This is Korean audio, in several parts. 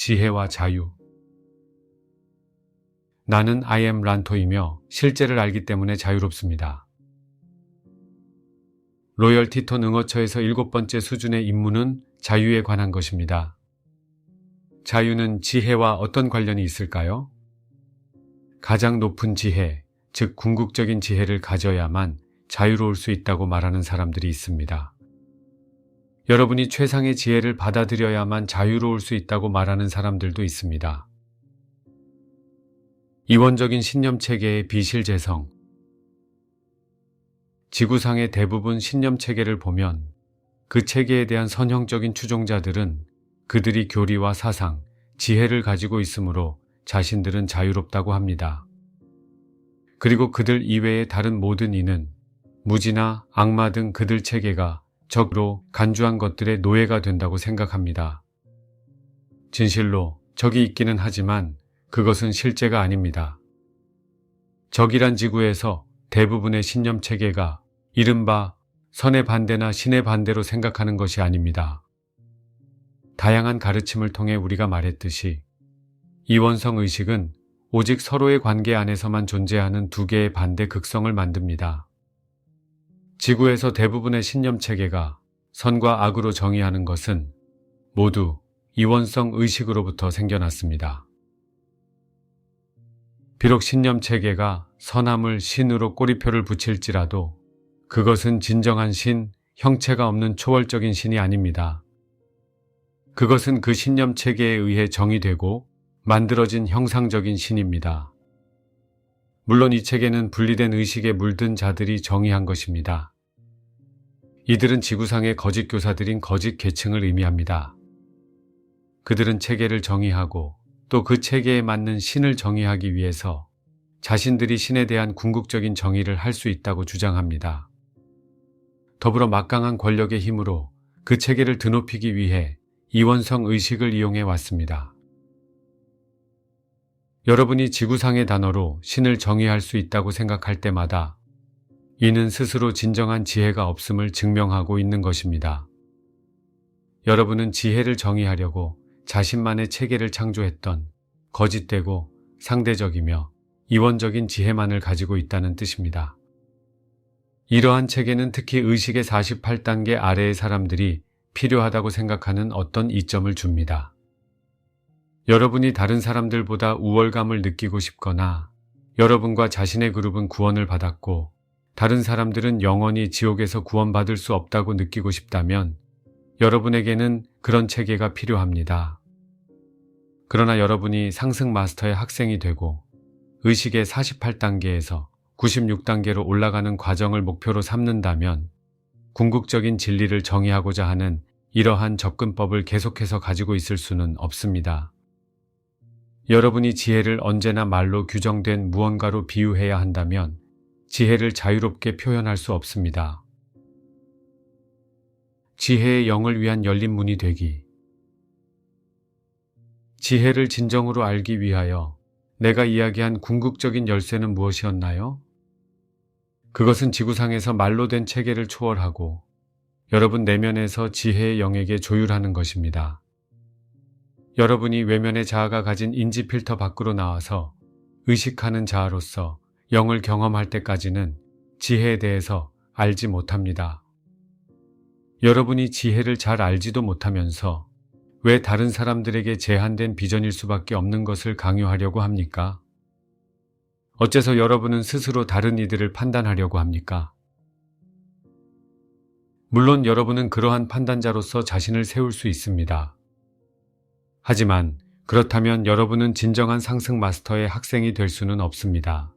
지혜와 자유. 나는 I am 란토이며 실제를 알기 때문에 자유롭습니다. 로열 티톤 응어처에서 7번째 수준의 임무는 자유에 관한 것입니다. 자유는 지혜와 어떤 관련이 있을까요? 가장 높은 지혜, 즉 궁극적인 지혜를 가져야만 자유로울 수 있다고 말하는 사람들이 있습니다. 여러분이 최상의 지혜를 받아들여야만 자유로울 수 있다고 말하는 사람들도 있습니다. 이원적인 신념체계의 비실재성. 지구상의 대부분 신념체계를 보면 그 체계에 대한 선형적인 추종자들은 그들이 교리와 사상, 지혜를 가지고 있으므로 자신들은 자유롭다고 합니다. 그리고 그들 이외의 다른 모든 이는 무지나 악마 등 그들 체계가 적으로 간주한 것들의 노예가 된다고 생각합니다. 진실로 적이 있기는 하지만 그것은 실제가 아닙니다. 적이란 지구에서 대부분의 신념 체계가 이른바 선의 반대나 신의 반대로 생각하는 것이 아닙니다. 다양한 가르침을 통해 우리가 말했듯이 이원성 의식은 오직 서로의 관계 안에서만 존재하는 두 개의 반대 극성을 만듭니다. 지구에서 대부분의 신념 체계가 선과 악으로 정의하는 것은 모두 이원성 의식으로부터 생겨났습니다. 비록 신념 체계가 선함을 신으로 꼬리표를 붙일지라도 그것은 진정한 신, 형체가 없는 초월적인 신이 아닙니다. 그것은 그 신념 체계에 의해 정의되고 만들어진 형상적인 신입니다. 물론 이 체계는 분리된 의식에 물든 자들이 정의한 것입니다. 이들은 지구상의 거짓 교사들인 거짓 계층을 의미합니다. 그들은 체계를 정의하고 또 그 체계에 맞는 신을 정의하기 위해서 자신들이 신에 대한 궁극적인 정의를 할 수 있다고 주장합니다. 더불어 막강한 권력의 힘으로 그 체계를 드높이기 위해 이원성 의식을 이용해 왔습니다. 여러분이 지구상의 단어로 신을 정의할 수 있다고 생각할 때마다 이는 스스로 진정한 지혜가 없음을 증명하고 있는 것입니다. 여러분은 지혜를 정의하려고 자신만의 체계를 창조했던 거짓되고 상대적이며 이원적인 지혜만을 가지고 있다는 뜻입니다. 이러한 체계는 특히 의식의 48단계 아래의 사람들이 필요하다고 생각하는 어떤 이점을 줍니다. 여러분이 다른 사람들보다 우월감을 느끼고 싶거나 여러분과 자신의 그룹은 구원을 받았고 다른 사람들은 영원히 지옥에서 구원받을 수 없다고 느끼고 싶다면 여러분에게는 그런 체계가 필요합니다. 그러나 여러분이 상승 마스터의 학생이 되고 의식의 48단계에서 96단계로 올라가는 과정을 목표로 삼는다면 궁극적인 진리를 정의하고자 하는 이러한 접근법을 계속해서 가지고 있을 수는 없습니다. 여러분이 지혜를 언제나 말로 규정된 무언가로 비유해야 한다면 지혜를 자유롭게 표현할 수 없습니다. 지혜의 영을 위한 열린 문이 되기. 지혜를 진정으로 알기 위하여 내가 이야기한 궁극적인 열쇠는 무엇이었나요? 그것은 지구상에서 말로 된 체계를 초월하고 여러분 내면에서 지혜의 영에게 조율하는 것입니다. 여러분이 외면의 자아가 가진 인지 필터 밖으로 나와서 의식하는 자아로서 영을 경험할 때까지는 지혜에 대해서 알지 못합니다. 여러분이 지혜를 잘 알지도 못하면서 왜 다른 사람들에게 제한된 비전일 수밖에 없는 것을 강요하려고 합니까? 어째서 여러분은 스스로 다른 이들을 판단하려고 합니까? 물론 여러분은 그러한 판단자로서 자신을 세울 수 있습니다. 하지만 그렇다면 여러분은 진정한 상승 마스터의 학생이 될 수는 없습니다.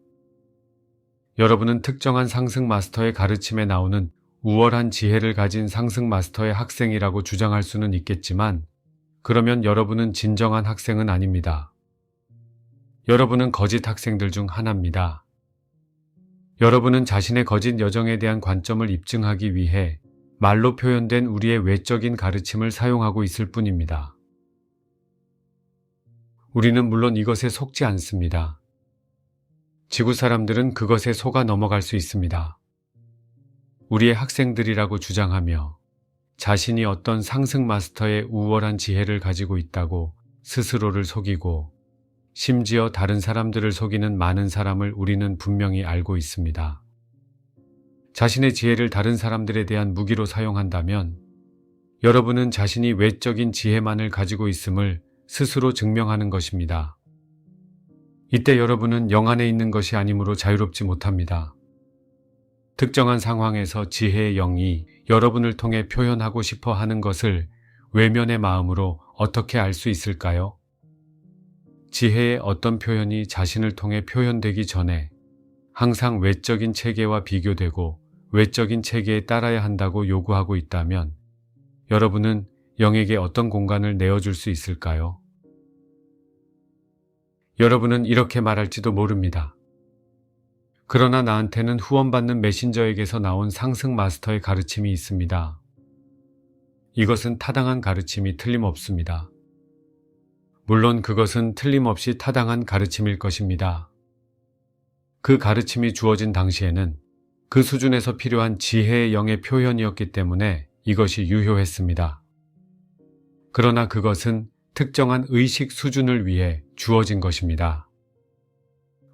여러분은 특정한 상승 마스터의 가르침에 나오는 우월한 지혜를 가진 상승 마스터의 학생이라고 주장할 수는 있겠지만 그러면 여러분은 진정한 학생은 아닙니다. 여러분은 거짓 학생들 중 하나입니다. 여러분은 자신의 거짓 여정에 대한 관점을 입증하기 위해 말로 표현된 우리의 외적인 가르침을 사용하고 있을 뿐입니다. 우리는 물론 이것에 속지 않습니다. 지구 사람들은 그것에 속아 넘어갈 수 있습니다. 우리의 학생들이라고 주장하며 자신이 어떤 상승 마스터의 우월한 지혜를 가지고 있다고 스스로를 속이고 심지어 다른 사람들을 속이는 많은 사람을 우리는 분명히 알고 있습니다. 자신의 지혜를 다른 사람들에 대한 무기로 사용한다면 여러분은 자신이 외적인 지혜만을 가지고 있음을 스스로 증명하는 것입니다. 이때 여러분은 영 안에 있는 것이 아니므로 자유롭지 못합니다. 특정한 상황에서 지혜의 영이 여러분을 통해 표현하고 싶어 하는 것을 외면의 마음으로 어떻게 알 수 있을까요? 지혜의 어떤 표현이 자신을 통해 표현되기 전에 항상 외적인 체계와 비교되고 외적인 체계에 따라야 한다고 요구하고 있다면 여러분은 영에게 어떤 공간을 내어줄 수 있을까요? 여러분은 이렇게 말할지도 모릅니다. 그러나 나한테는 후원받는 메신저에게서 나온 상승 마스터의 가르침이 있습니다. 이것은 타당한 가르침이 틀림없습니다. 물론 그것은 틀림없이 타당한 가르침일 것입니다. 그 가르침이 주어진 당시에는 그 수준에서 필요한 지혜의 영의 표현이었기 때문에 이것이 유효했습니다. 그러나 그것은 특정한 의식 수준을 위해 주어진 것입니다.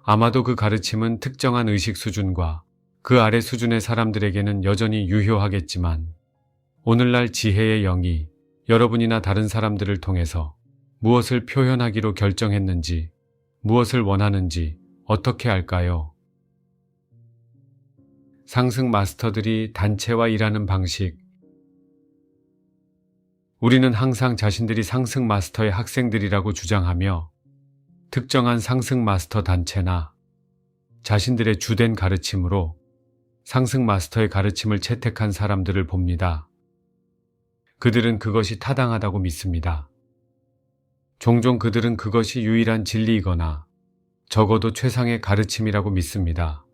아마도 그 가르침은 특정한 의식 수준과 그 아래 수준의 사람들에게는 여전히 유효하겠지만 오늘날 지혜의 영이 여러분이나 다른 사람들을 통해서 무엇을 표현하기로 결정했는지, 무엇을 원하는지 어떻게 알까요? 상승 마스터들이 단체와 일하는 방식. 우리는 항상 자신들이 상승 마스터의 학생들이라고 주장하며 특정한 상승 마스터 단체나 자신들의 주된 가르침으로 상승 마스터의 가르침을 채택한 사람들을 봅니다. 그들은 그것이 타당하다고 믿습니다. 종종 그들은 그것이 유일한 진리이거나 적어도 최상의 가르침이라고 믿습니다.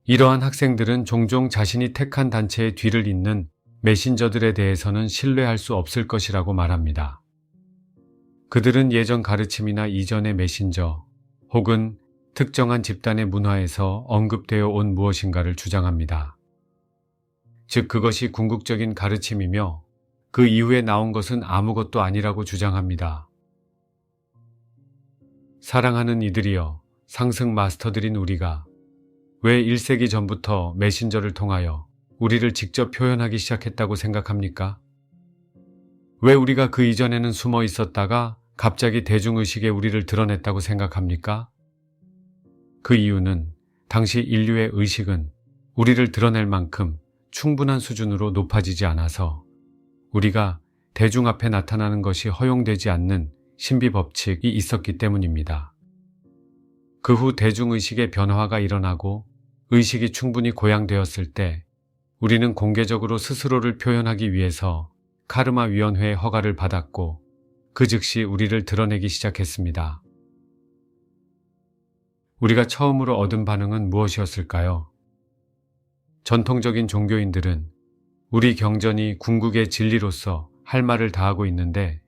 이러한 학생들은 종종 자신이 택한 단체의 뒤를 잇는 메신저들에 대해서는 신뢰할 수 없을 것이라고 말합니다. 그들은 예전 가르침이나 이전의 메신저 혹은 특정한 집단의 문화에서 언급되어 온 무엇인가를 주장합니다. 즉 그것이 궁극적인 가르침이며 그 이후에 나온 것은 아무것도 아니라고 주장합니다. 사랑하는 이들이여, 상승 마스터들인 우리가 왜 1세기 전부터 메신저를 통하여 우리를 직접 표현하기 시작했다고 생각합니까? 왜 우리가 그 이전에는 숨어 있었다가 갑자기 대중의식에 우리를 드러냈다고 생각합니까? 그 이유는 당시 인류의 의식은 우리를 드러낼 만큼 충분한 수준으로 높아지지 않아서 우리가 대중 앞에 나타나는 것이 허용되지 않는 신비 법칙이 있었기 때문입니다. 그 후 대중의식의 변화가 일어나고 의식이 충분히 고양되었을 때 우리는 공개적으로 스스로를 표현하기 위해서 카르마 위원회의 허가를 받았고 그 즉시 우리를 드러내기 시작했습니다. 우리가 처음으로 얻은 반응은 무엇이었을까요? 전통적인 종교인들은 우리 경전이 궁극의 진리로서 할 말을 다하고 있는데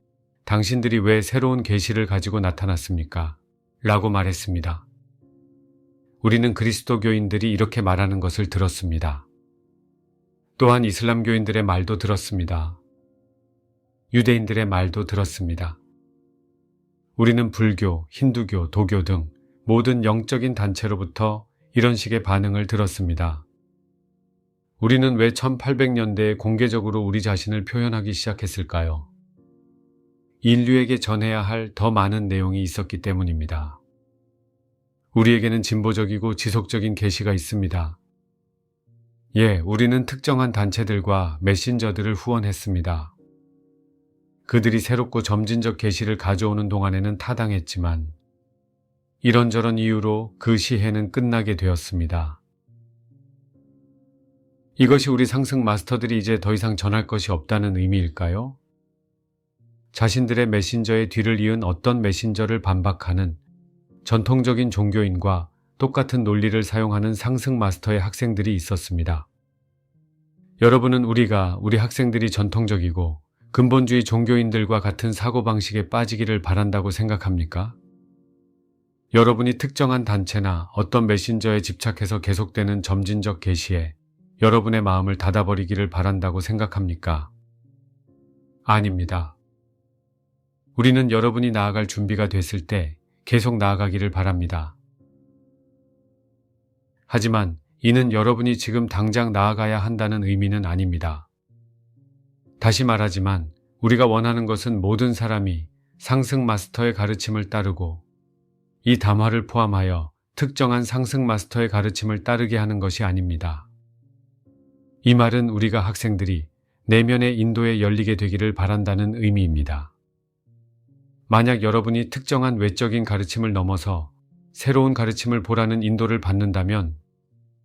당신들이 왜 새로운 계시를 가지고 나타났습니까? 라고 말했습니다. 우리는 그리스도교인들이 이렇게 말하는 것을 들었습니다. 또한 이슬람교인들의 말도 들었습니다. 유대인들의 말도 들었습니다. 우리는 불교, 힌두교, 도교 등 모든 영적인 단체로부터 이런 식의 반응을 들었습니다. 우리는 왜 1800년대에 공개적으로 우리 자신을 표현하기 시작했을까요? 인류에게 전해야 할 더 많은 내용이 있었기 때문입니다. 우리에게는 진보적이고 지속적인 계시가 있습니다. 우리는 특정한 단체들과 메신저들을 후원했습니다. 그들이 새롭고 점진적 계시를 가져오는 동안에는 타당했지만 이런저런 이유로 그 시해는 끝나게 되었습니다. 이것이 우리 상승 마스터들이 이제 더 이상 전할 것이 없다는 의미일까요? 자신들의 메신저의 뒤를 이은 어떤 메신저를 반박하는 전통적인 종교인과 똑같은 논리를 사용하는 상승 마스터의 학생들이 있었습니다. 여러분은 우리가 우리 학생들이 전통적이고 근본주의 종교인들과 같은 사고방식에 빠지기를 바란다고 생각합니까? 여러분이 특정한 단체나 어떤 메신저에 집착해서 계속되는 점진적 계시에 여러분의 마음을 닫아버리기를 바란다고 생각합니까? 아닙니다. 우리는 여러분이 나아갈 준비가 됐을 때 계속 나아가기를 바랍니다. 하지만 이는 여러분이 지금 당장 나아가야 한다는 의미는 아닙니다. 다시 말하지만 우리가 원하는 것은 모든 사람이 상승 마스터의 가르침을 따르고 이 담화를 포함하여 특정한 상승 마스터의 가르침을 따르게 하는 것이 아닙니다. 이 말은 우리가 학생들이 내면의 인도에 열리게 되기를 바란다는 의미입니다. 만약 여러분이 특정한 외적인 가르침을 넘어서 새로운 가르침을 보라는 인도를 받는다면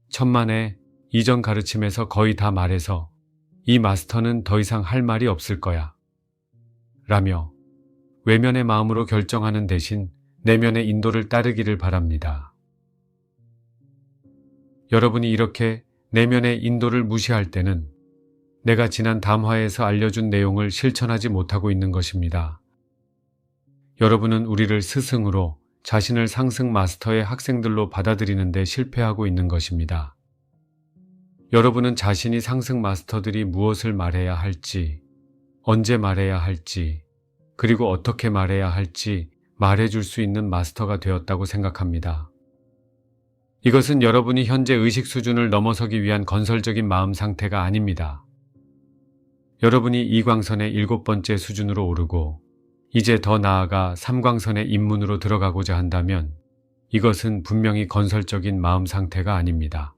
천만에 이전 가르침에서 거의 다 말해서 이 마스터는 더 이상 할 말이 없을 거야 라며 외면의 마음으로 결정하는 대신 내면의 인도를 따르기를 바랍니다. 여러분이 이렇게 내면의 인도를 무시할 때는 내가 지난 담화에서 알려준 내용을 실천하지 못하고 있는 것입니다. 여러분은 우리를 스승으로 자신을 상승 마스터의 학생들로 받아들이는 데 실패하고 있는 것입니다. 여러분은 자신이 상승 마스터들이 무엇을 말해야 할지, 언제 말해야 할지, 그리고 어떻게 말해야 할지 말해줄 수 있는 마스터가 되었다고 생각합니다. 이것은 여러분이 현재 의식 수준을 넘어서기 위한 건설적인 마음 상태가 아닙니다. 여러분이 이광선의 7번째 수준으로 오르고 이제 더 나아가 3광선의 입문으로 들어가고자 한다면 이것은 분명히 건설적인 마음 상태가 아닙니다.